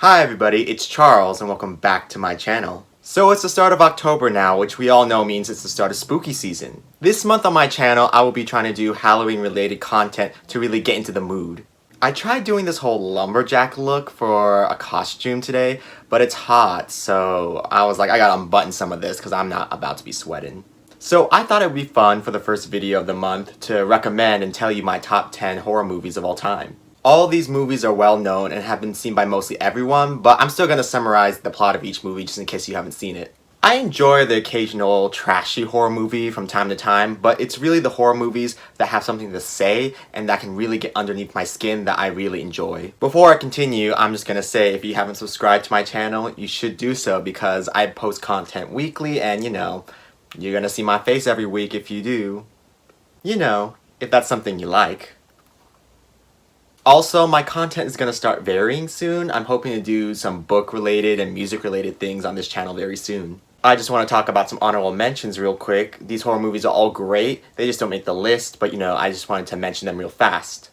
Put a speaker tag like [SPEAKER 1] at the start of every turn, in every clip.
[SPEAKER 1] Hi everybody, it's Charles and welcome back to my channel. So it's the start of October now, which we all know means it's the start of spooky season. This month on my channel, I will be trying to do Halloween related content to really get into the mood. I tried doing this whole lumberjack look for a costume today, but it's hot, so I was like, I gotta unbutton some of this because I'm not about to be sweating. So I thought it would be fun for the first video of the month to recommend and tell you my top 10 horror movies of all time. All these movies are well known and have been seen by mostly everyone, but I'm still going to summarize the plot of each movie just in case you haven't seen it. I enjoy the occasional trashy horror movie from time to time, but it's really the horror movies that have something to say and that can really get underneath my skin that I really enjoy. Before I continue, I'm just going to say if you haven't subscribed to my channel, you should do so because I post content weekly and you're going to see my face every week if you do. If that's something you like. Also, my content is going to start varying soon. I'm hoping to do some book-related and music-related things on this channel very soon. I just want to talk about some honorable mentions real quick. These horror movies are all great. They just don't make the list, but I just wanted to mention them real fast.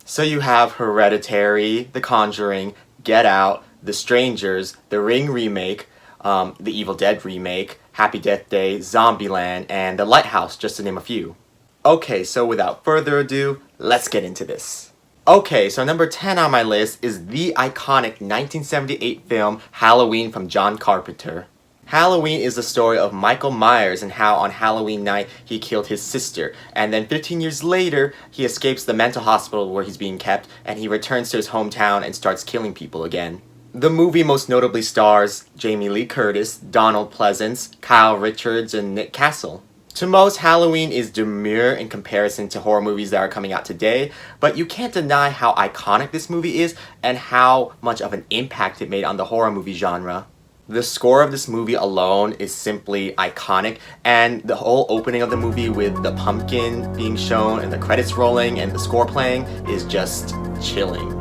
[SPEAKER 1] So you have Hereditary, The Conjuring, Get Out, The Strangers, The Ring remake, The Evil Dead remake, Happy Death Day, Zombieland, and The Lighthouse, just to name a few. Okay, so without further ado, let's get into this. Okay, so number 10 on my list is the iconic 1978 film Halloween from John Carpenter. Halloween is the story of Michael Myers and how on Halloween night he killed his sister, and then 15 years later he escapes the mental hospital where he's being kept and he returns to his hometown and starts killing people again. The movie most notably stars Jamie Lee Curtis, Donald Pleasence, Kyle Richards, and Nick Castle. To most, Halloween is demure in comparison to horror movies that are coming out today, but you can't deny how iconic this movie is and how much of an impact it made on the horror movie genre. The score of this movie alone is simply iconic, and the whole opening of the movie with the pumpkin being shown and the credits rolling and the score playing is just chilling.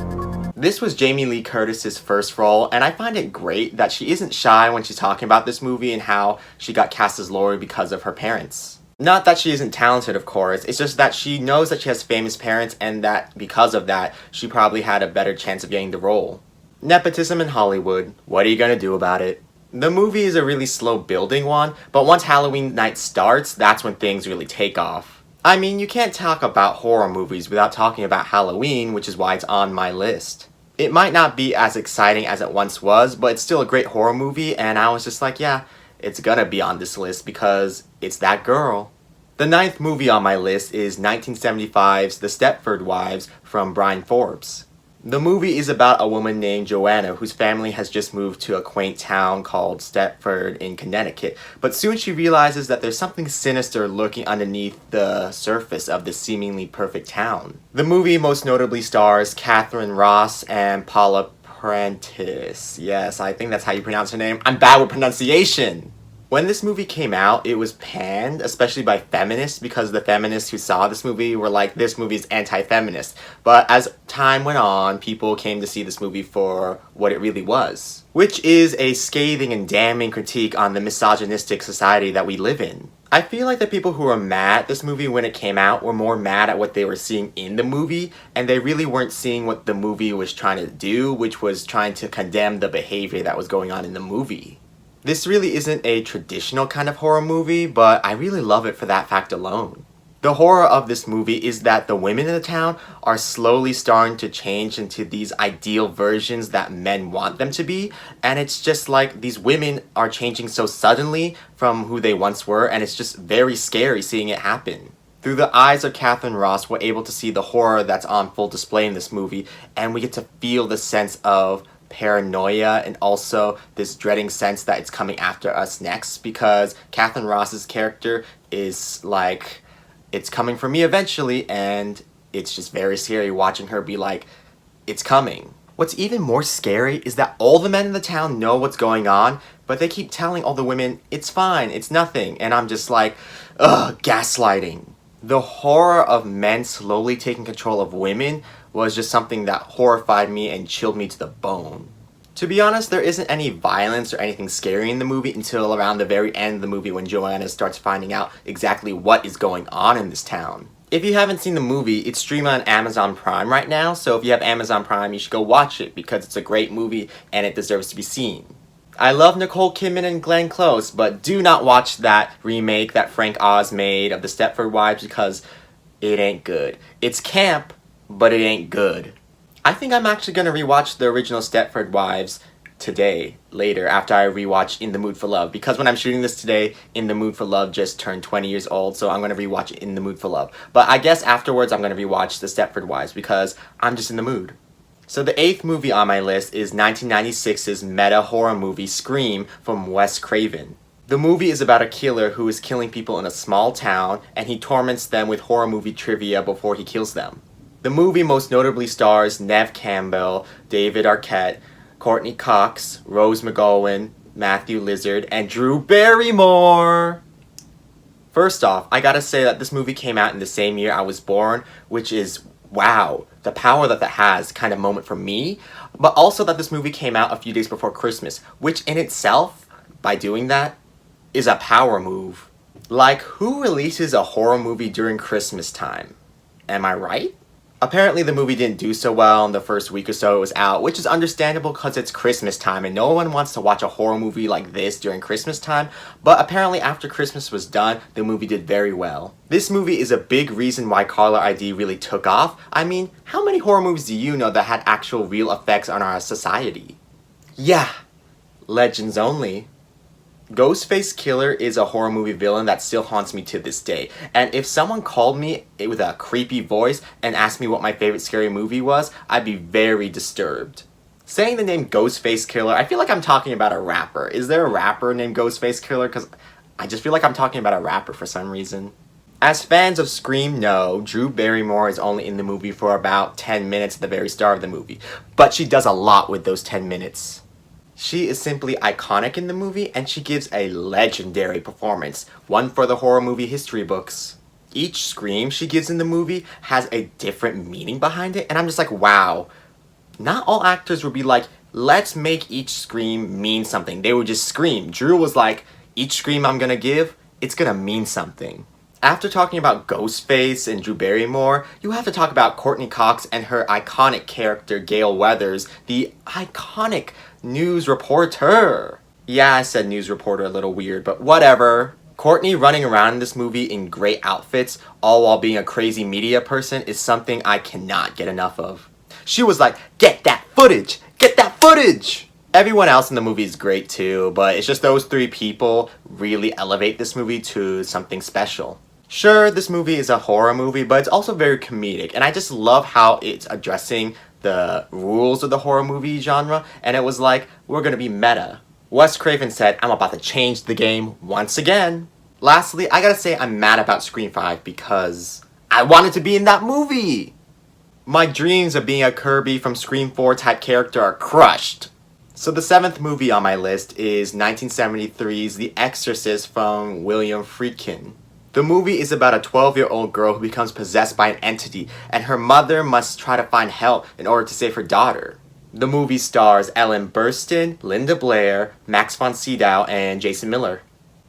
[SPEAKER 1] This was Jamie Lee Curtis's first role, and I find it great that she isn't shy when she's talking about this movie and how she got cast as Laurie because of her parents. Not that she isn't talented, of course, it's just that she knows that she has famous parents and that because of that, she probably had a better chance of getting the role. Nepotism in Hollywood, what are you gonna do about it? The movie is a really slow building one, but once Halloween night starts, that's when things really take off. I mean, you can't talk about horror movies without talking about Halloween, which is why it's on my list. It might not be as exciting as it once was, but it's still a great horror movie, and I was just like, yeah, it's gonna be on this list because it's that girl. The 9th movie on my list is 1975's The Stepford Wives from Brian Forbes. The movie is about a woman named Joanna whose family has just moved to a quaint town called Stepford in Connecticut, but soon she realizes that there's something sinister lurking underneath the surface of this seemingly perfect town. The movie most notably stars Catherine Ross and Paula Prentice. Yes, I think that's how you pronounce her name. I'm bad with pronunciation! When this movie came out, it was panned, especially by feminists, because the feminists who saw this movie were like, this movie is anti-feminist. But as time went on, people came to see this movie for what it really was, which is a scathing and damning critique on the misogynistic society that we live in. I feel like the people who were mad at this movie when it came out were more mad at what they were seeing in the movie, and they really weren't seeing what the movie was trying to do, which was trying to condemn the behavior that was going on in the movie. This really isn't a traditional kind of horror movie, but I really love it for that fact alone. The horror of this movie is that the women in the town are slowly starting to change into these ideal versions that men want them to be, and it's just like these women are changing so suddenly from who they once were, and it's just very scary seeing it happen. Through the eyes of Catherine Ross, we're able to see the horror that's on full display in this movie, and we get to feel the sense of paranoia and also this dreading sense that it's coming after us next, because Catherine Ross's character is like, it's coming for me eventually, and it's just very scary watching her be like, it's coming. What's even more scary is that all the men in the town know what's going on, but they keep telling all the women, it's fine, it's nothing, and I'm just like, ugh, gaslighting. The horror of men slowly taking control of women was just something that horrified me and chilled me to the bone. To be honest, there isn't any violence or anything scary in the movie until around the very end of the movie when Joanna starts finding out exactly what is going on in this town. If you haven't seen the movie, it's streaming on Amazon Prime right now, so if you have Amazon Prime, you should go watch it because it's a great movie and it deserves to be seen. I love Nicole Kidman and Glenn Close, but do not watch that remake that Frank Oz made of the Stepford Wives because it ain't good. It's camp, but it ain't good. I think I'm actually going to rewatch the original Stepford Wives today, later, after I rewatch In the Mood for Love, because when I'm shooting this today, In the Mood for Love just turned 20 years old, so I'm going to rewatch In the Mood for Love. But I guess afterwards I'm going to rewatch the Stepford Wives because I'm just in the mood. So the 8th movie on my list is 1996's meta horror movie Scream from Wes Craven. The movie is about a killer who is killing people in a small town, and he torments them with horror movie trivia before he kills them. The movie most notably stars Neve Campbell, David Arquette, Courtney Cox, Rose McGowan, Matthew Lillard, and Drew Barrymore! First off, I gotta say that this movie came out in the same year I was born, which is, wow, the power that has kind of moment for me, but also that this movie came out a few days before Christmas, which in itself, by doing that, is a power move. Like, who releases a horror movie during Christmas time? Am I right? Apparently the movie didn't do so well in the first week or so it was out, which is understandable because it's Christmas time and no one wants to watch a horror movie like this during Christmas time, but apparently after Christmas was done, the movie did very well. This movie is a big reason why Caller ID really took off. I mean, how many horror movies do you know that had actual real effects on our society? Yeah, legends only. Ghostface Killer is a horror movie villain that still haunts me to this day, and if someone called me with a creepy voice and asked me what my favorite scary movie was, I'd be very disturbed. Saying the name Ghostface Killer, I feel like I'm talking about a rapper. Is there a rapper named Ghostface Killer? Because I just feel like I'm talking about a rapper for some reason. As fans of Scream know, Drew Barrymore is only in the movie for about 10 minutes at the very start of the movie, but she does a lot with those 10 minutes. She is simply iconic in the movie, and she gives a legendary performance, one for the horror movie history books. Each scream she gives in the movie has a different meaning behind it, and I'm just like, wow. Not all actors would be like, let's make each scream mean something. They would just scream. Drew was like, each scream I'm gonna give, it's gonna mean something. After talking about Ghostface and Drew Barrymore, you have to talk about Courtney Cox and her iconic character, Gale Weathers, the iconic news reporter. Yeah, I said news reporter a little weird, but whatever. Courtney running around in this movie in great outfits, all while being a crazy media person, is something I cannot get enough of. She was like, get that footage! Get that footage! Everyone else in the movie is great too, but it's just those three people really elevate this movie to something special. Sure, this movie is a horror movie, but it's also very comedic, and I just love how it's addressing the rules of the horror movie genre, and it was like, we're gonna be meta. Wes Craven said, I'm about to change the game once again. Lastly, I gotta say I'm mad about Scream 5 because I wanted to be in that movie! My dreams of being a Kirby from Scream 4 type character are crushed. So the 7th movie on my list is 1973's The Exorcist from William Friedkin. The movie is about a 12-year-old girl who becomes possessed by an entity, and her mother must try to find help in order to save her daughter. The movie stars Ellen Burstyn, Linda Blair, Max von Sydow, and Jason Miller.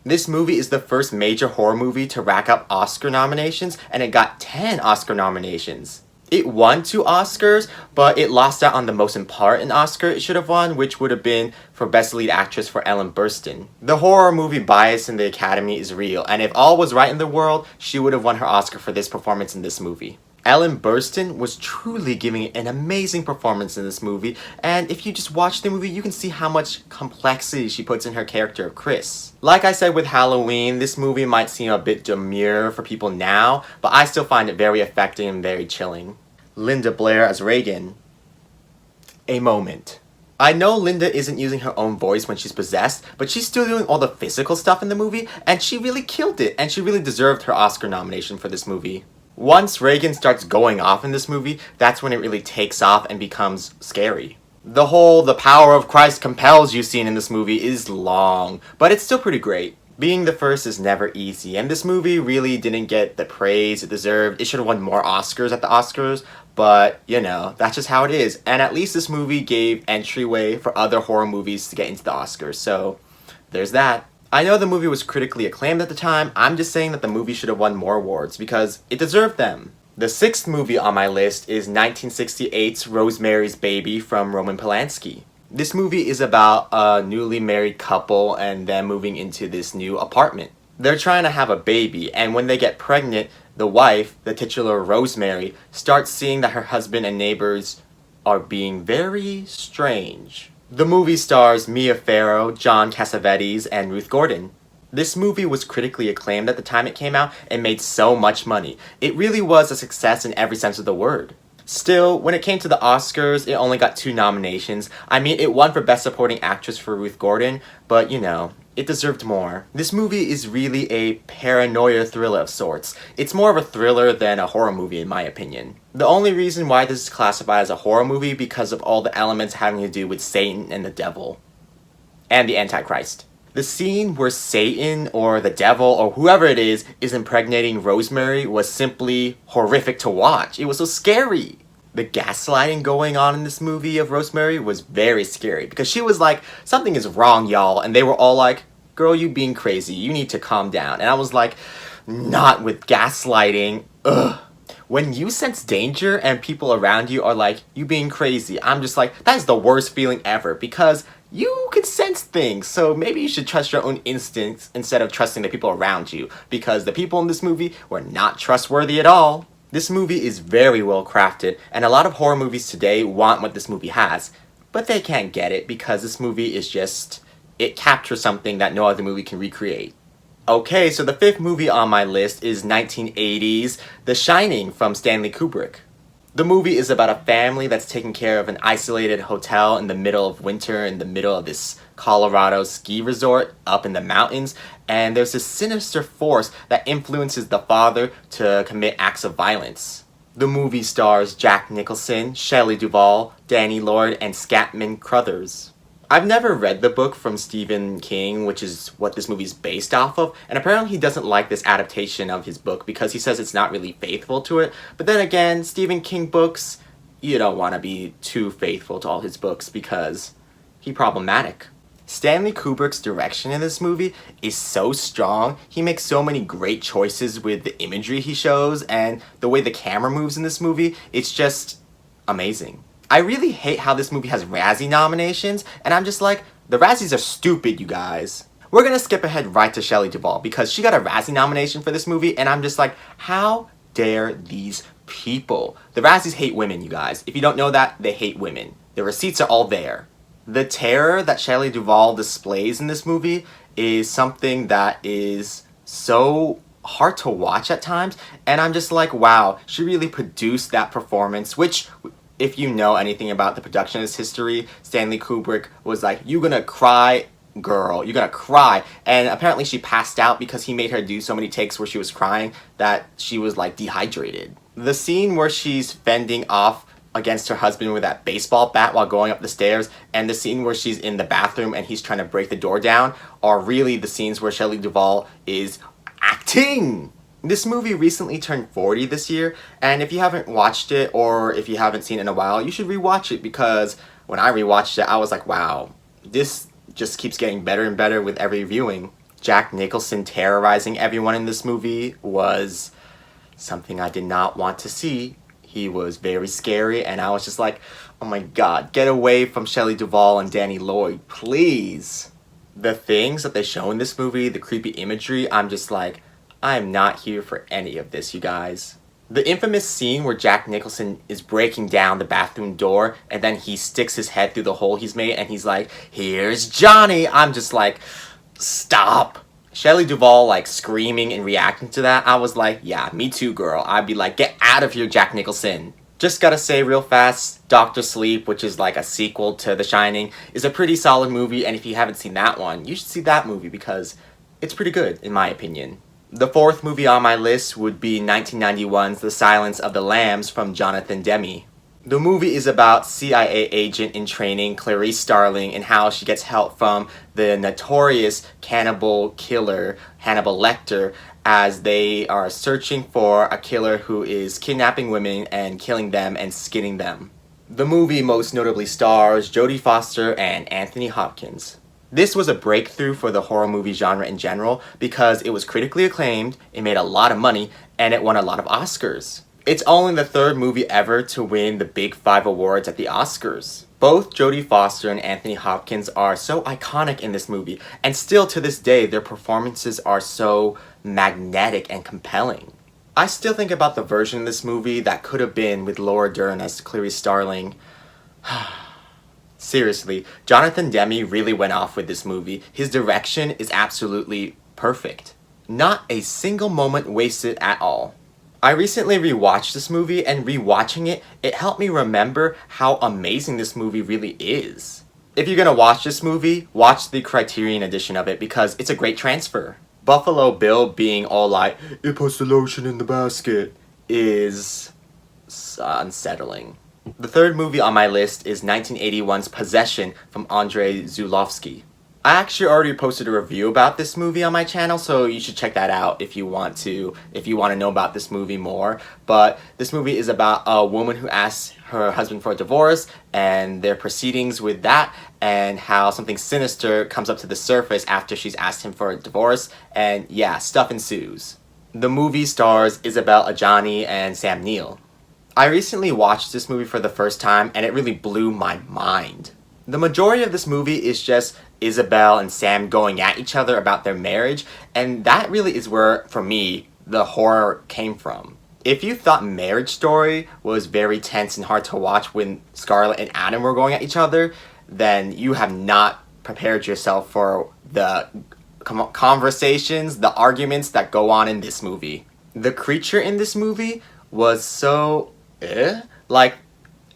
[SPEAKER 1] This movie is the first major horror movie to rack up Oscar nominations, and it got 10 Oscar nominations. It won 2 Oscars, but it lost out on the most important Oscar it should have won, which would have been for Best Lead Actress for Ellen Burstyn. The horror movie bias in the Academy is real, and if all was right in the world, she would have won her Oscar for this performance in this movie. Ellen Burstyn was truly giving an amazing performance in this movie, and if you just watch the movie, you can see how much complexity she puts in her character of Chris. Like I said with Halloween, this movie might seem a bit demure for people now, but I still find it very affecting and very chilling. Linda Blair as Reagan. A moment. I know Linda isn't using her own voice when she's possessed, but she's still doing all the physical stuff in the movie, and she really killed it, and she really deserved her Oscar nomination for this movie. Once Reagan starts going off in this movie, that's when it really takes off and becomes scary. The whole "the power of Christ compels you" scene in this movie is long, but it's still pretty great. Being the first is never easy, and this movie really didn't get the praise it deserved. It should have won more Oscars at the Oscars, but, you know, that's just how it is. And at least this movie gave entryway for other horror movies to get into the Oscars, so there's that. I know the movie was critically acclaimed at the time, I'm just saying that the movie should have won more awards because it deserved them. The sixth movie on my list is 1968's Rosemary's Baby from Roman Polanski. This movie is about a newly married couple and them moving into this new apartment. They're trying to have a baby, and when they get pregnant, the wife, the titular Rosemary, starts seeing that her husband and neighbors are being very strange. The movie stars Mia Farrow, John Cassavetes, and Ruth Gordon. This movie was critically acclaimed at the time it came out and made so much money. It really was a success in every sense of the word. Still, when it came to the Oscars, it only got 2 nominations. I mean, it won for Best Supporting Actress for Ruth Gordon, but you know, it deserved more. This movie is really a paranoia thriller of sorts. It's more of a thriller than a horror movie in my opinion. The only reason why this is classified as a horror movie because of all the elements having to do with Satan and the devil. And the Antichrist. The scene where Satan or the devil or whoever it is impregnating Rosemary was simply horrific to watch. It was so scary. The gaslighting going on in this movie of Rosemary was very scary because she was like, something is wrong, y'all. And they were all like, girl, you being crazy. You need to calm down. And I was like, not with gaslighting. Ugh. When you sense danger and people around you are like, you being crazy, I'm just like, that is the worst feeling ever because you can sense things, so maybe you should trust your own instincts instead of trusting the people around you, because the people in this movie were not trustworthy at all. This movie is very well crafted, and a lot of horror movies today want what this movie has, but they can't get it because this movie is just, it captures something that no other movie can recreate. Okay, so the fifth movie on my list is 1980's The Shining from Stanley Kubrick. The movie is about a family that's taking care of an isolated hotel in the middle of winter in the middle of this Colorado ski resort up in the mountains, and there's this sinister force that influences the father to commit acts of violence. The movie stars Jack Nicholson, Shelley Duvall, Danny Lord, and Scatman Crothers. I've never read the book from Stephen King, which is what this movie's based off of, and apparently he doesn't like this adaptation of his book because he says it's not really faithful to it. But then again, Stephen King books, you don't want to be too faithful to all his books because he's problematic. Stanley Kubrick's direction in this movie is so strong. He makes so many great choices with the imagery he shows and the way the camera moves in this movie. It's just amazing. I really hate how this movie has Razzie nominations, and I'm just like, the Razzies are stupid, you guys. We're gonna skip ahead right to Shelley Duvall because she got a Razzie nomination for this movie, and I'm just like, how dare these people? The Razzies hate women, you guys. If you don't know that, they hate women. The receipts are all there. The terror that Shelley Duvall displays in this movie is something that is so hard to watch at times, and I'm just like, wow, she really produced that performance, which, if you know anything about the production of this history, Stanley Kubrick was like, you gonna cry, girl, you're gonna cry. And apparently she passed out because he made her do so many takes where she was crying that she was like dehydrated. The scene where she's fending off against her husband with that baseball bat while going up the stairs, and the scene where she's in the bathroom and he's trying to break the door down, are really the scenes where Shelley Duvall is acting. This movie recently turned 40 this year, and if you haven't watched it or if you haven't seen it in a while, you should rewatch it because when I rewatched it, I was like, wow, this just keeps getting better and better with every viewing. Jack Nicholson terrorizing everyone in this movie was something I did not want to see. He was very scary, and I was just like, oh my god, get away from Shelley Duvall and Danny Lloyd, please. The things that they show in this movie, the creepy imagery, I'm just like, I am not here for any of this, you guys. The infamous scene where Jack Nicholson is breaking down the bathroom door and then he sticks his head through the hole he's made and he's like, here's Johnny. I'm just like, stop. Shelley Duvall like screaming and reacting to that, I was like, yeah, me too, girl. I'd be like, get out of here, Jack Nicholson. Just gotta say real fast, Dr. Sleep, which is like a sequel to The Shining, is a pretty solid movie, and if you haven't seen that one, you should see that movie because it's pretty good, in my opinion. The fourth movie on my list would be 1991's The Silence of the Lambs from Jonathan Demme. The movie is about CIA agent in training Clarice Starling and how she gets help from the notorious cannibal killer Hannibal Lecter as they are searching for a killer who is kidnapping women and killing them and skinning them. The movie most notably stars Jodie Foster and Anthony Hopkins. This was a breakthrough for the horror movie genre in general because it was critically acclaimed, it made a lot of money, and it won a lot of Oscars. It's only the third movie ever to win the Big Five awards at the Oscars. Both Jodie Foster and Anthony Hopkins are so iconic in this movie, and still to this day their performances are so magnetic and compelling. I still think about the version of this movie that could have been with Laura Dern as Clarice Starling. Seriously, Jonathan Demme really went off with this movie. His direction is absolutely perfect. Not a single moment wasted at all. I recently rewatched this movie, and rewatching it, it helped me remember how amazing this movie really is. If you're gonna watch this movie, watch the Criterion edition of it because it's a great transfer. Buffalo Bill being all like, "It puts the lotion in the basket," is unsettling. The third movie on my list is 1981's Possession from Andrei Zulawski. I actually already posted a review about this movie on my channel, so you should check that out if you want to know about this movie more. But this movie is about a woman who asks her husband for a divorce and their proceedings with that, and how something sinister comes up to the surface after she's asked him for a divorce, and yeah, stuff ensues. The movie stars Isabelle Adjani and Sam Neill. I recently watched this movie for the first time, and it really blew my mind. The majority of this movie is just Isabelle and Sam going at each other about their marriage, and that really is where, for me, the horror came from. If you thought Marriage Story was very tense and hard to watch when Scarlett and Adam were going at each other, then you have not prepared yourself for the conversations, the arguments that go on in this movie. The creature in this movie was so like,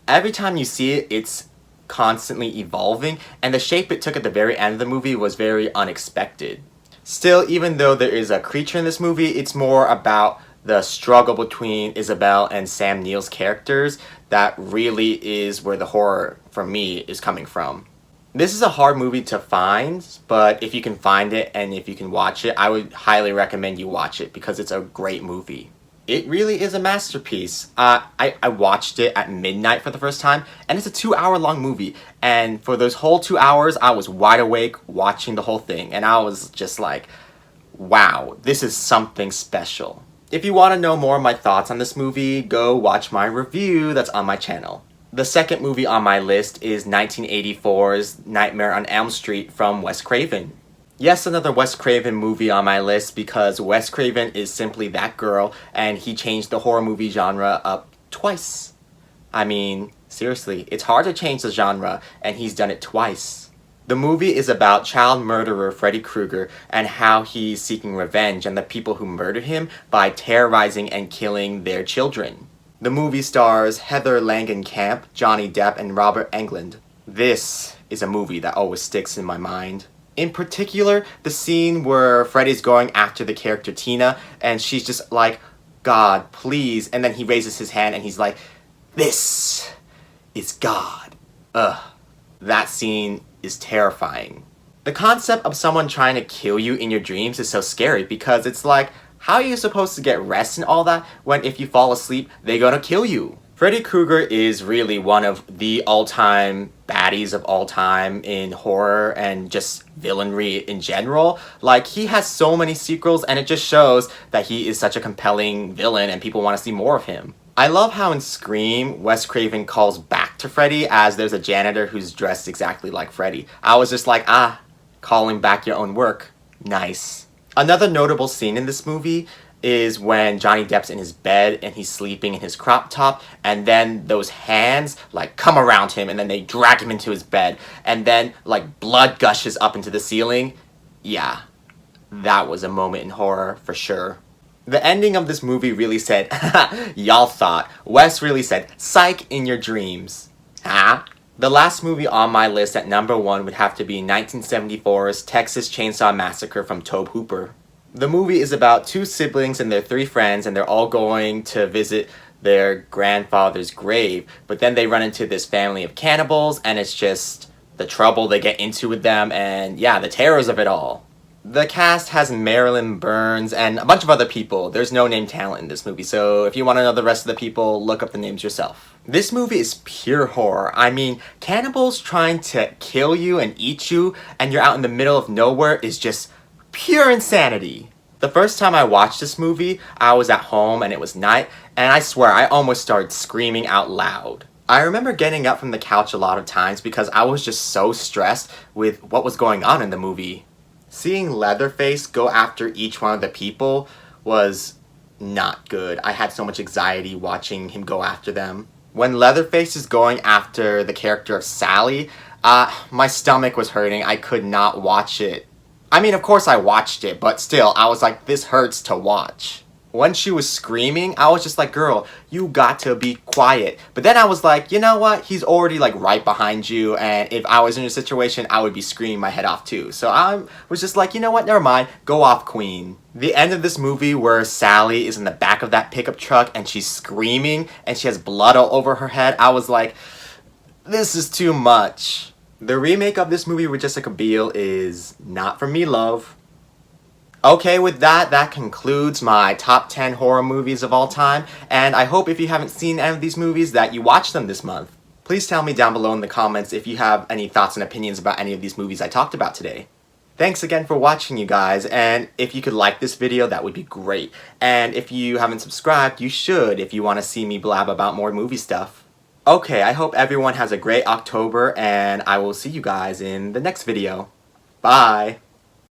[SPEAKER 1] every time you see it, it's constantly evolving, and the shape it took at the very end of the movie was very unexpected. Still, even though there is a creature in this movie, it's more about the struggle between Isabelle and Sam Neill's characters that really is where the horror, for me, is coming from. This is a hard movie to find, but if you can find it and if you can watch it, I would highly recommend you watch it because it's a great movie. It really is a masterpiece. I watched it at midnight for the first time, and it's a 2-hour-long movie. And for those whole 2 hours, I was wide awake watching the whole thing. And I was just like, wow, this is something special. If you want to know more of my thoughts on this movie, go watch my review that's on my channel. The second movie on my list is 1984's Nightmare on Elm Street from Wes Craven. Yes, another Wes Craven movie on my list because Wes Craven is simply that girl, and he changed the horror movie genre up twice. I mean, seriously, it's hard to change the genre, and he's done it twice. The movie is about child murderer Freddy Krueger and how he's seeking revenge on the people who murdered him by terrorizing and killing their children. The movie stars Heather Langenkamp, Johnny Depp, and Robert Englund. This is a movie that always sticks in my mind. In particular, the scene where Freddy's going after the character Tina, and she's just like, "God, please," and then he raises his hand and he's like, "This is God." That scene is terrifying. The concept of someone trying to kill you in your dreams is so scary because it's like, how are you supposed to get rest and all that when if you fall asleep, they're gonna kill you? Freddy Krueger is really one of the all-time baddies of all time in horror and just villainry in general. Like, he has so many sequels, and it just shows that he is such a compelling villain and people want to see more of him. I love how in Scream, Wes Craven calls back to Freddy as there's a janitor who's dressed exactly like Freddy. I was just like, calling back your own work. Nice. Another notable scene in this movie is when Johnny Depp's in his bed and he's sleeping in his crop top, and then those hands like come around him and then they drag him into his bed, and then like blood gushes up into the ceiling. Yeah, that was a moment in horror for sure. The ending of this movie really said, y'all thought. Wes really said, psych in your dreams. The last movie on my list at number 1 would have to be 1974's Texas Chainsaw Massacre from Tobe Hooper. The movie is about 2 siblings and their 3 friends, and they're all going to visit their grandfather's grave, but then they run into this family of cannibals, and it's just the trouble they get into with them, and yeah, the terrors of it all. The cast has Marilyn Burns and a bunch of other people. There's no name talent in this movie, so if you want to know the rest of the people, look up the names yourself. This movie is pure horror. I mean, cannibals trying to kill you and eat you, and you're out in the middle of nowhere is just pure insanity. The first time I watched this movie, I was at home and it was night, and I swear I almost started screaming out loud. I remember getting up from the couch a lot of times because I was just so stressed with what was going on in the movie. Seeing Leatherface go after each one of the people was not good. I had so much anxiety watching him go after them. When Leatherface is going after the character of Sally, my stomach was hurting. I could not watch it. I mean, of course I watched it, but still, I was like, this hurts to watch. When she was screaming, I was just like, girl, you got to be quiet. But then I was like, you know what? He's already like right behind you, and if I was in a situation, I would be screaming my head off too. So I was just like, you know what? Never mind. Go off, queen. The end of this movie where Sally is in the back of that pickup truck and she's screaming and she has blood all over her head, I was like, this is too much. The remake of this movie with Jessica Biel is not for me, love. Okay, with that concludes my top 10 horror movies of all time, and I hope if you haven't seen any of these movies that you watch them this month. Please tell me down below in the comments if you have any thoughts and opinions about any of these movies I talked about today. Thanks again for watching, you guys, and if you could like this video, that would be great. And if you haven't subscribed, you should if you want to see me blab about more movie stuff. Okay, I hope everyone has a great October, and I will see you guys in the next video. Bye!